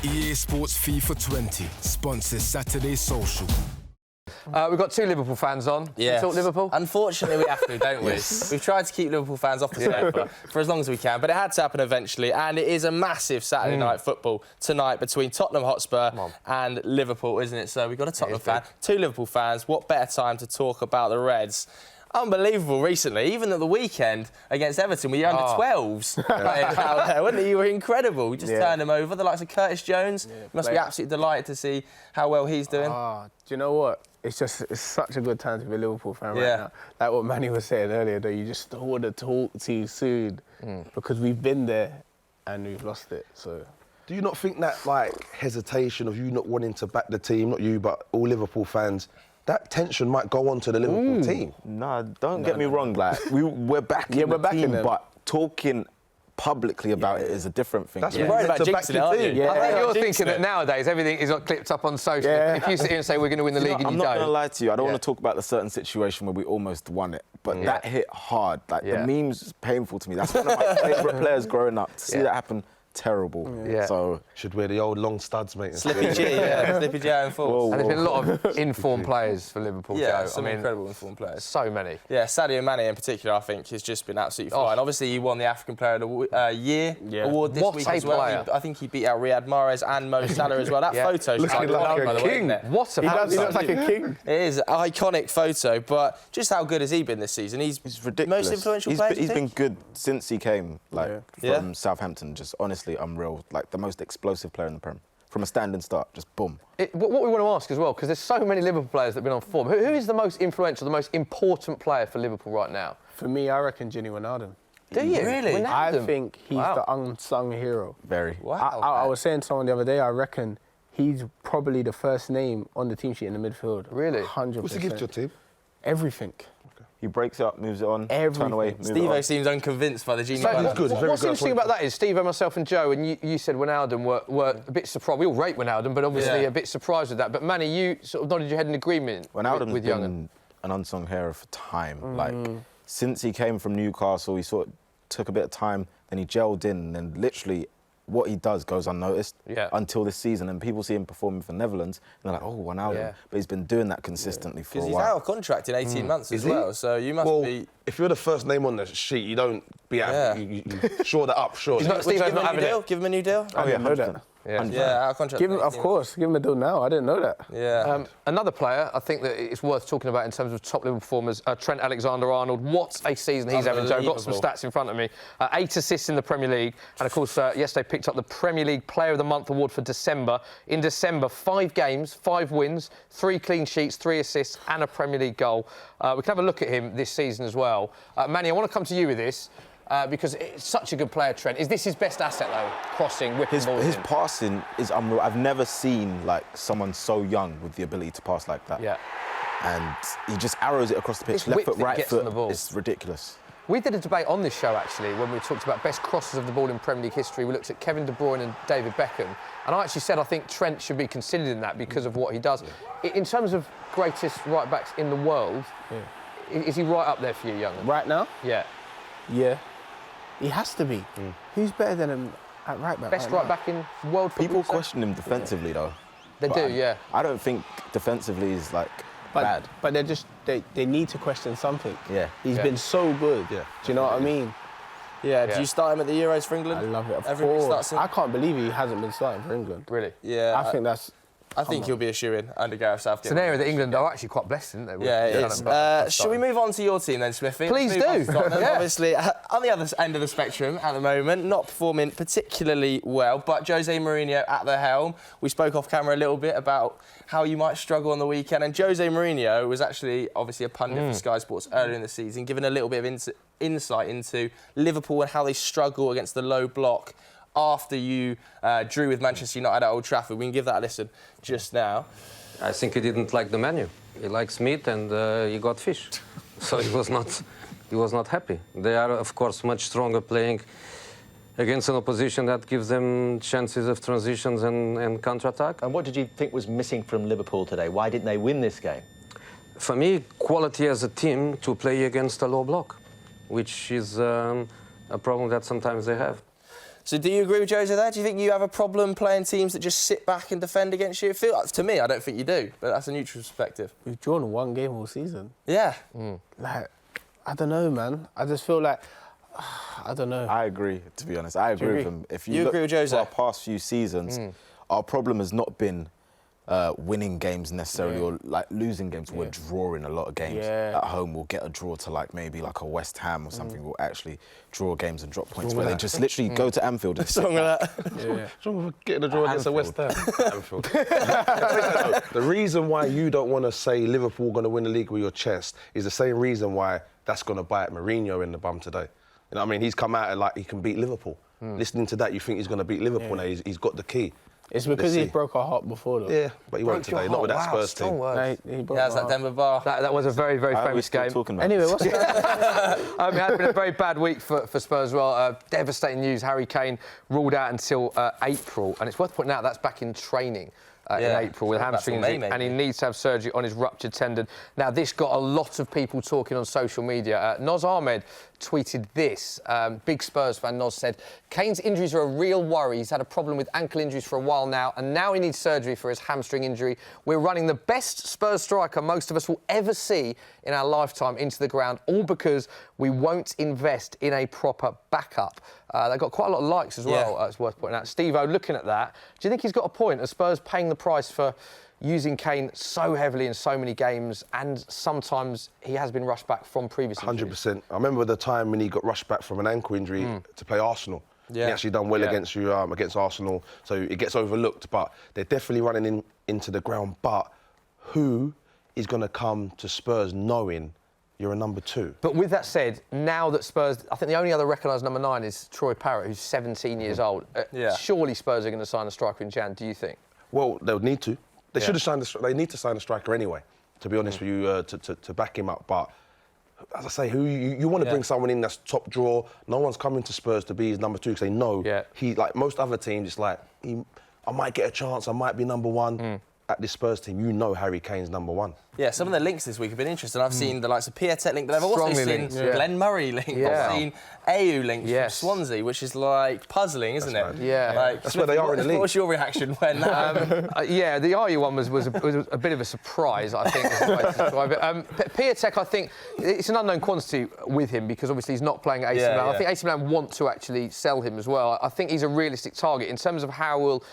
EA Sports FIFA 20 sponsors Saturday Social. We've got two Liverpool fans on. Yeah. Talk Liverpool? Unfortunately, we have to, don't we? Yes. We've tried to keep Liverpool fans off the sofa for as long as we can, but it had to happen eventually, and it is a massive Saturday night football tonight between Tottenham Hotspur and Liverpool, isn't it? So we've got a Tottenham fan, two Liverpool fans. What better time to talk about the Reds? Unbelievable recently, even at the weekend against Everton, we were under 12s playing out there, weren't you? You were incredible. You just turned them over. The likes of Curtis Jones, you must be absolutely delighted to see how well he's doing. Do you know what? It's such a good time to be a Liverpool fan right now. Like what Manny was saying earlier, though, you just don't want to talk too soon because we've been there and we've lost it. So, do you not think that like hesitation of you not wanting to back the team, not you, but all Liverpool fans, that tension might go on to the Liverpool team? No, don't get me wrong. Like we're back in the team, but talking publicly about it is a different thing. That's You're worried about jinxing it, aren't you? I think you're thinking that nowadays everything is clipped up on social. If you sit here and say we're going to win the league and I'm you not don't... going to lie to you. I don't want to talk about the certain situation where we almost won it, but that hit hard. Like the memes is painful to me. That's one of my favourite players growing up. To see that happen, terrible. So should wear the old long studs, mate. Slippy G, Slippy G in full. And there's been a lot of informed players for Liverpool, Joe. Some incredible informed players. So many. Yeah, Sadio Manny in particular, I think, has just been absolutely fine. Obviously, he won the African Player of the Year award this week as well. I think he beat out Riyad Mahrez and Mo Salah as well. That photo's looking like a king. What a he looks like a king. It is an iconic photo, but just how good has he been this season? He's ridiculous. Most influential player. He's been good since he came, from Southampton. Just honestly unreal. Like the most explosive player in the Prem. From a standing start, just boom. What we want to ask as well, because there's so many Liverpool players that have been on form. Who is the most influential, the most important player for Liverpool right now? For me, I reckon Gini Wijnaldum. Do you? Really? Wijnaldum? I think he's the unsung hero. Very. Wow. I was saying to someone the other day, I reckon he's probably the first name on the team sheet in the midfield. Really? 100%. What's he give to your team? Everything. He breaks it up, moves it on, Everything. turn away, move it Stevo on. seems unconvinced by the Gini. So, good. What's interesting about that is Stevo, myself and Joe, and you said Wijnaldum were a bit surprised. We all rate Wijnaldum, but obviously a bit surprised with that. But Manny, you sort of nodded your head in agreement Wijnaldum's with been Yungen. an unsung hero for time. Like, since he came from Newcastle, he sort of took a bit of time, then he gelled in, and then literally what he does goes unnoticed until this season. And people see him performing for Netherlands, and they're like, oh, Wijnaldum. But he's been doing that consistently for a while. Because he's out of contract in 18 months as well, so you must be... If you're the first name on the sheet, you don't be out. You shore that up, sure. Stevo's not having it. Give him a new deal? Oh, yeah, know 100%. that. Yeah, out of contract. Of course, give him a deal now. I didn't know that. Yeah. Another player I think that it's worth talking about in terms of top Liverpool performers, Trent AlexanderArnold. What a season he's having, Joe. I've got some stats in front of me. 8 assists in the Premier League. And, of course, yesterday picked up the Premier League Player of the Month award for December. In December, 5 games, 5 wins, 3 clean sheets, 3 assists and a Premier League goal. We can have a look at him this season as well. Manny, I want to come to you with this. Because it's such a good player, Trent. Is this his best asset, though? Crossing, whipping balls His in? passing is unreal. I've never seen, like, someone so young with the ability to pass like that. Yeah. And he just arrows it across the pitch, This left whip foot, that right gets on foot. the ball. It's ridiculous. We did a debate on this show, actually, when we talked about best crosses of the ball in Premier League history. We looked at Kevin De Bruyne and David Beckham. And I actually said I think Trent should be considered in that because of what he does. In terms of greatest right-backs in the world, is he right up there for you, Yungen? Right now? Yeah. Yeah. He has to be. Who's better than him at right back? Best right-back in world football? People question him defensively, though. They do, yeah. I don't think defensively is, like, bad. But they're just, they need to question something. Yeah. He's been so good. Yeah. Do you know what I mean? Yeah, do you start him at the Euros for England? I love it, of Everybody course. starts him? I can't believe he hasn't been starting for England. Really? Yeah. I think he'll be a shoo-in under Gareth Southgate. It's an area that England are actually quite blessed, isn't they? Yeah, it is. Shall we move on to your team then, Smithy? Please Let's move do. on to Tottenham. Yeah. Obviously, on the other end of the spectrum at the moment, not performing particularly well, but Jose Mourinho at the helm. We spoke off camera a little bit about how you might struggle on the weekend, and Jose Mourinho was actually obviously a pundit for Sky Sports earlier in the season, giving a little bit of insight into Liverpool and how they struggle against the low block after you drew with Manchester United at Old Trafford. We can give that a listen just now. I think he didn't like the menu. He likes meat and he got fish. So he was not happy. They are, of course, much stronger playing against an opposition that gives them chances of transitions and counter-attack. And what did you think was missing from Liverpool today? Why didn't they win this game? For me, quality as a team to play against a low block, which is a problem that sometimes they have. So do you agree with Jose there? Do you think you have a problem playing teams that just sit back and defend against you? To me, I don't think you do, but that's a neutral perspective. We've drawn one game all season. Yeah. Like, I don't know, man. I just feel like, I don't know. I agree, to be honest. I agree with him. If you look agree with Jose? for our past few seasons, our problem has not been winning games necessarily or like losing games. We're drawing a lot of games at home. We'll get a draw to like maybe like a West Ham or something. We'll actually draw games and drop points where they just literally go to Anfield and What's wrong with that? What's wrong with getting a draw against a West Ham? Anfield. The reason why you don't want to say Liverpool going to win the league with your chest is the same reason why that's going to bite Mourinho in the bum today. You know what I mean? He's come out and like he can beat Liverpool. Listening to that, you think he's going to beat Liverpool now. He's got the key. It's because he broke our heart before, though. Yeah, but he won't today, not with that Spurs team. No, he broke That's that Denver bar. That was a very, very famous game. Anyway, what's that? It has been a very bad week for Spurs as well. Devastating news. Harry Kane ruled out until April. And it's worth pointing out that's back in training. In April with hamstring injury, and he needs to have surgery on his ruptured tendon. Now, this got a lot of people talking on social media. Noz Ahmed tweeted this. Big Spurs fan Noz said, Kane's injuries are a real worry. He's had a problem with ankle injuries for a while now, and now he needs surgery for his hamstring injury. We're running the best Spurs striker most of us will ever see in our lifetime into the ground, all because we won't invest in a proper backup. They got quite a lot of likes as well, it's worth pointing out. Stevo, looking at that, do you think he's got a point? Are Spurs paying the price for using Kane so heavily in so many games, and sometimes he has been rushed back from previous injuries? 100%. I remember the time when he got rushed back from an ankle injury to play Arsenal. He actually done well against you, against Arsenal, so it gets overlooked. But they're definitely running into the ground. But who is going to come to Spurs knowing you're a number 2? But with that said, now that Spurs, I think the only other recognised number 9 is Troy Parrott, who's 17 years old. Surely Spurs are going to sign a striker in Jan, do you think? Well, they'll need to. They should have signed. They need to sign a striker anyway. To be honest with you, to back him up. But as I say, who you want to bring someone in that's top draw. No one's coming to Spurs to be his number 2 because they know he, like most other teams, it's like I might get a chance. I might be number 1. At this Spurs team, you know Harry Kane's number 1. Yeah, some of the links this week have been interesting. I've seen the likes of Piatek link, but I've also seen Glenn Murray link. I've seen AU link from Swansea, which is like puzzling, isn't it? Yeah. Like, that's where they are in the league. What was your reaction when that the AU one was a bit of a surprise, I think. Is the way to describe it. Piatek, I think, it's an unknown quantity with him because obviously he's not playing at AC Milan. I think AC Milan want to actually sell him as well. I think he's a realistic target. In terms of how we'll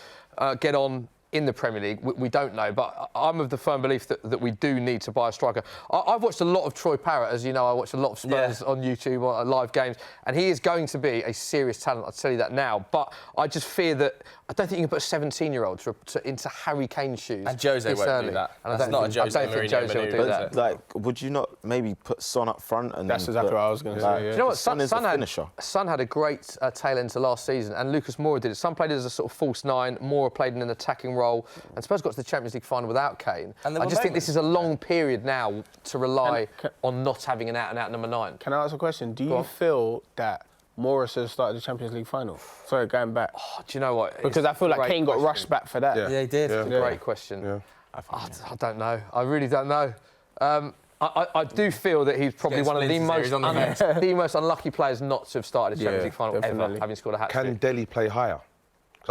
get on in the Premier League, we don't know, but I'm of the firm belief that we do need to buy a striker. I've watched a lot of Troy Parrott, as you know. I watched a lot of Spurs on YouTube, on live games, and he is going to be a serious talent, I'll tell you that now. But I just fear that I don't think you can put a 17-year-old into Harry Kane's shoes. And Jose won't do that. And I don't think Jose will do that. Like, would you not maybe put Son up front? And that's exactly what I was going to say. Do you know what? Son had a great tail end to last season, and Lucas Moura did it. Son played as a sort of false 9, Moura played in an attacking role, and Spurs got to the Champions League final without Kane. I just think this is a long period now to rely on not having an out-and-out number 9. Can I ask a question? Do you feel that Morris has started the Champions League final? Sorry, going back. Oh, do you know what? Because I feel like Kane got rushed back for that. Yeah, he did. It's a great question. Yeah. I don't know. I really don't know. I do feel that he's probably one of the most unlucky players not to have started a Champions League final ever, having scored a hat-trick. Can Dele play higher?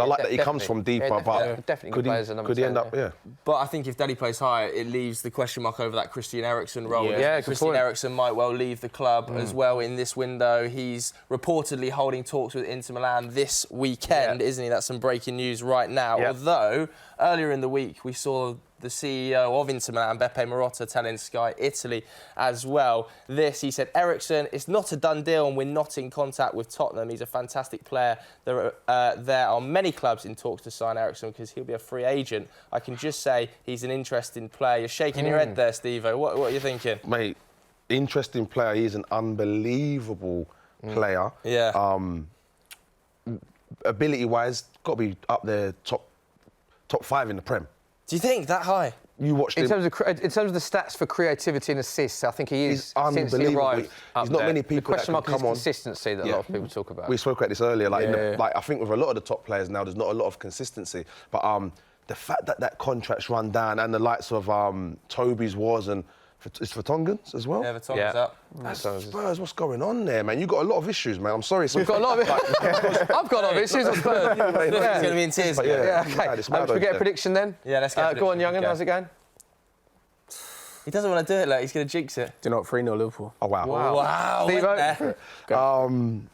I like that he comes from deeper, but definitely could he end up? Yeah. But I think if Dele plays higher, it leaves the question mark over that Christian Eriksen role. Yeah, Christian Eriksen might well leave the club as well in this window. He's reportedly holding talks with Inter Milan this weekend, isn't he? That's some breaking news right now. Although earlier in the week we saw the CEO of Inter Milan, Beppe Marotta, telling Sky Italy as well. He said, Eriksen, it's not a done deal and we're not in contact with Tottenham. He's a fantastic player. There are many clubs in talks to sign Eriksen because he'll be a free agent. I can just say he's an interesting player. You're shaking your head there, Stevo. What are you thinking? Mate, interesting player. He's an unbelievable player. Yeah. Ability-wise, got to be up there top 5 in the Prem. Do you think that high? You watched him. In terms of the stats for creativity and assists, I think he is. He's unbelievable. Since he arrived There's not many people the question that mark can is come on. Consistency that a lot of people talk about. We spoke about this earlier. Like, I think with a lot of the top players now, there's not a lot of consistency. But the fact that contract's run down and the likes of Toby's was and It's for Tongans as well? Yeah, the Tongans up. That's Spurs, what's going on there, man? You've got a lot of issues, man. I'm sorry. We've got a lot of I've got a lot of issues on Spurs. He's going to be in tears. Yeah, okay. Should we get a prediction then? Yeah, let's get a Go on, prediction. Yungen, how's it going? He doesn't want to do it, like, he's going to jinx it. Do you know what? 3-0 Liverpool. Oh, wow. Wow. Stevo?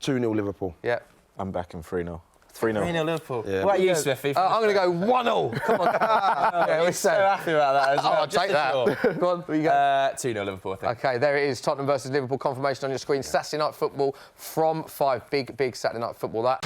2-0 Liverpool. Yeah. I'm back in 3-0. 3-0 Liverpool. Yeah. What about you, Smithy? I'm going to go 1-0. Come on. Yeah, we're so happy about that as well. I'll take that. Go on, what you go? 2-0 Liverpool, I think. OK, there it is. Tottenham versus Liverpool. Confirmation on your screen. Saturday night football from 5. Big Saturday night football, that.